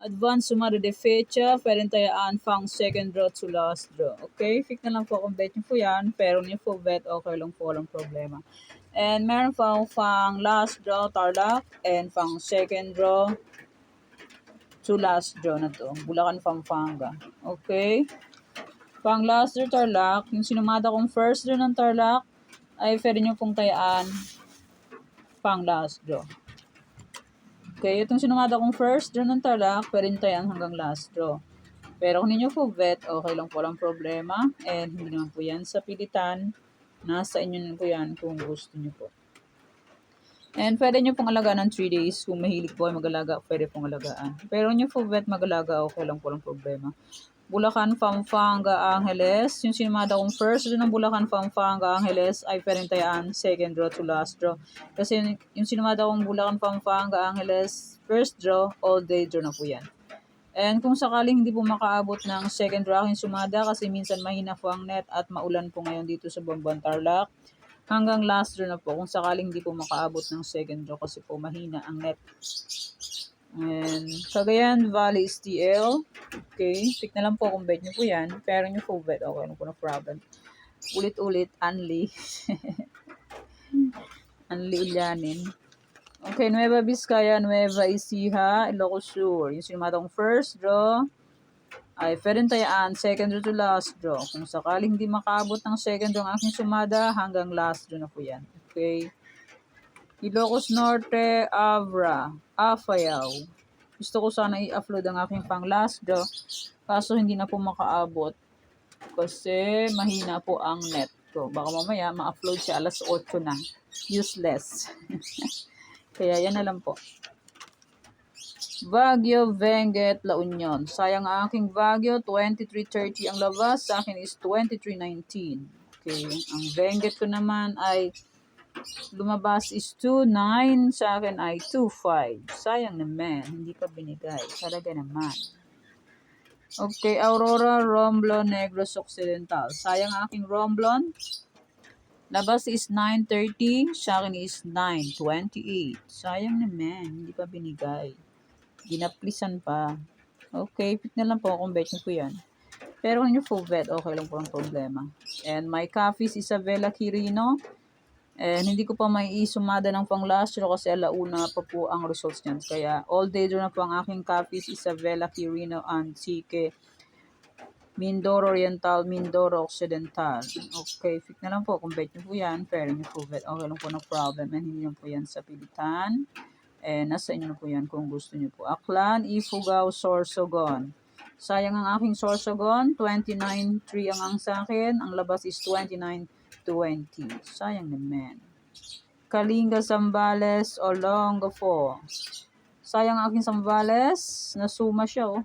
Advance sumada de fecha, pwedeng tayaan fang second draw to last draw. Okay, fix na lang po kung bet nyo po yan, pero nyo po bet, okay lang po, walang problema. And meron fang last draw Tarlac and fang second draw to last draw na to. Bulacan Pampanga. Okay? Pang last draw Tarlac, yung sinumada kong first draw ng Tarlac, ay pwede nyo pong tayaan pang last draw. Okay, itong sinumada kong first draw ng Tarlac, pwede nyo tayaan hanggang last draw. Pero kung ninyo po bet, okay lang po, walang problema. And hindi naman po yan sa pilitan. Nasa inyo na po yan kung gusto nyo po. And pwede nyo pong alagaan ng 3 days. Kung mahilig po ay mag-alaga, pwede pong alagaan. Pero nyo po bet mag-alaga, okay lang po, walang problema. Bulacan, Pampanga, Angeles. Yung sinumada kong first draw ng Bulacan, Pampanga, Angeles ay pwedeng tayaan second draw to last draw. Kasi yung sinumada kong Bulacan, Pampanga, Angeles, first draw, all day draw na po yan. And kung sakaling hindi po makaabot ng second draw aking sumada kasi minsan mahina po ang net at maulan po ngayon dito sa Buamban, Tarlac, hanggang last draw na po kung sakaling hindi po makaabot ng second draw kasi po mahina ang net. And Cagayan Valley STL. Okay, pick na lang po kung bet nyo po yan. Pero nyo po bet, okay, ano po na problem. Ulit-ulit, Anli. Anli Ulyanin. Okay, Nueva Vizcaya, Nueva Ecija, Ilocos Sur. Yung sinumada kong first draw ay pwedeng tayaan second draw to last draw. Kung sakaling hindi makaabot ng second draw ang aking sumada, hanggang last draw na po yan. Okay. Ilocos Norte, Abra, Afayao. Gusto ko sana i-upload ang aking pang last draw. Kaso hindi na po makaabot. Kasi mahina po ang net ko. Baka mamaya ma-upload siya alas 8 na. Useless. Kaya yan na lang po. Baguio, Benguet, La Union. Sayang ang aking Baguio, 23.30 ang labas. Sa akin is 23.19. Okay. Ang Benguet ko naman ay lumabas is 2.9. Sa akin ay 2.5. Sayang naman. Hindi pa binigay. Talaga naman. Okay. Aurora, Romblon, Negros Occidental. Sayang ang aking Romblon. Labas is 9.30, sa akin is 9.28. Sayang naman, hindi pa binigay. Ginaplisan pa. Okay, pick na lang po kung bet nyo po yan. Pero kung nyo full bet, okay lang po ang problema. And my coffee is Isabela Quirino. And hindi ko pa may isumada ng pang last draw kasi alauna pa po ang results niyan. Kaya all day draw na po ang aking coffee is Isabela Quirino and Sike Mindoro Oriental, Mindoro Occidental. Okay, fit na lang po kung bet nyo po yan. Pero nyo po bet, okay lang po, no problem. And hindi nyo po yan sa pilitan. Nasa inyo na po yan kung gusto nyo po. Aklan, Ifugao, Sorsogon. Sayang ang aking Sorsogon. 29.3 ang sa akin. Ang labas is 29.20. Sayang naman. Kalinga, Zambales, Olongapo. Sayang ang aking Zambales. Nasuma siya, oh.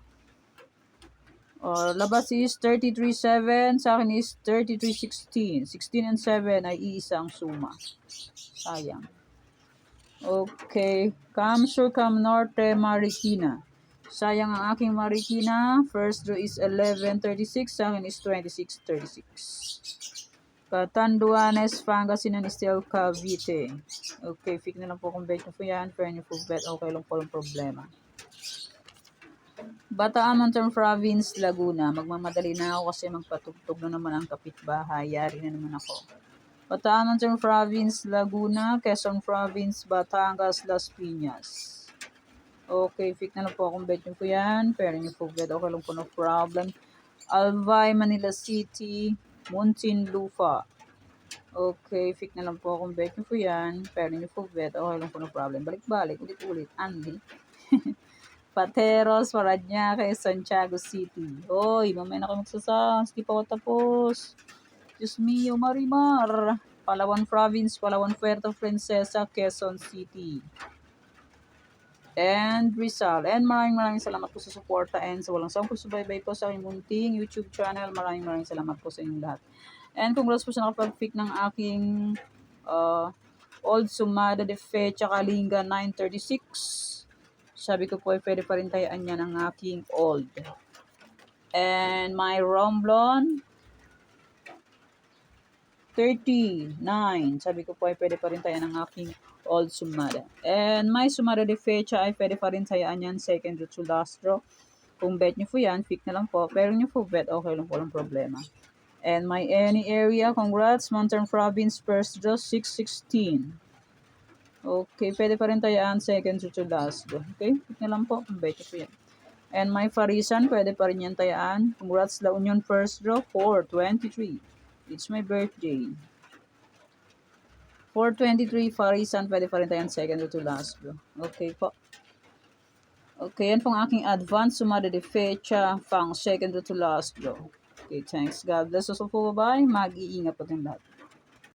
Labas is 33.7, sa akin is 33.16. 16 and 7 ay iisang suma. Sayang. Okay. Camsur, Cam Norte, Marikina. Sayang ang aking Marikina. First draw is 11.36, sa akin is 26.36. Catanduanes, Pangasinan, still Cavite. Okay, pick na lang po kung bet nyo po yan. Pero nyo po bet, okay lang po yung problema. Bataan, Mountain Province, Laguna. Magmamadali na ako kasi magpatugtog na naman ang kapitbahay. Yari na naman ako. Bataan, Mountain Province, Laguna. Quezon Province, Batangas, Las Piñas. Okay, pick na lang po akong bet nyo po yan. Pero nyo po bet, okay lang po, no problem. Albay, Manila City, Muntinlupa. Okay, pick na lang po akong bet nyo po yan. Pero nyo po bet, okay lang po, no problem. Balik-balik, ulit-ulit. Andy. Pateros, Parañaque, Santiago City. Hoy, mamaya na kayo magsasans. Di pa ako tapos. Diyos mio, Marimar. Palawan Province, Palawan Puerto Princesa, Quezon City. And Rizal. And maraming salamat po sa suporta and sa walang sawang pagsubaybay po sa aking munting YouTube channel. Maraming salamat po sa inyong lahat. And congrats po sa nakapag-pick ng aking old sumada de fecha Kalinga 936. Sabi ko po ay pwede pa rin tayaan yan ang aking old. And my Romblon 39. Sabi ko po ay pwede pa rin tayaan ang aking old sumada. And may sumada de fecha ay pwede pa rin tayaan yan second draw to last draw. Kung bet nyo po yan, pick na lang po. Pero nyo po bet, okay lang po, walang problema. And my any area, congrats, Mountain Province, first draw, 616. Okay, pwede pa rin tayaan second draw to last draw. Okay, pick na lang po, kung bet nyo po yan. And my Farisan, pwede pa rin yan tayaan. Congrats, La Union, first draw, 423. It's my birthday. 423 Farisan, pwede pa rin tayaan second to last draw. Okay po. Okay, yan pong aking advance sumada de fecha pang second to last draw. Okay, thanks. God bless us all po. Bye-bye. Mag-iingat po tayong lahat.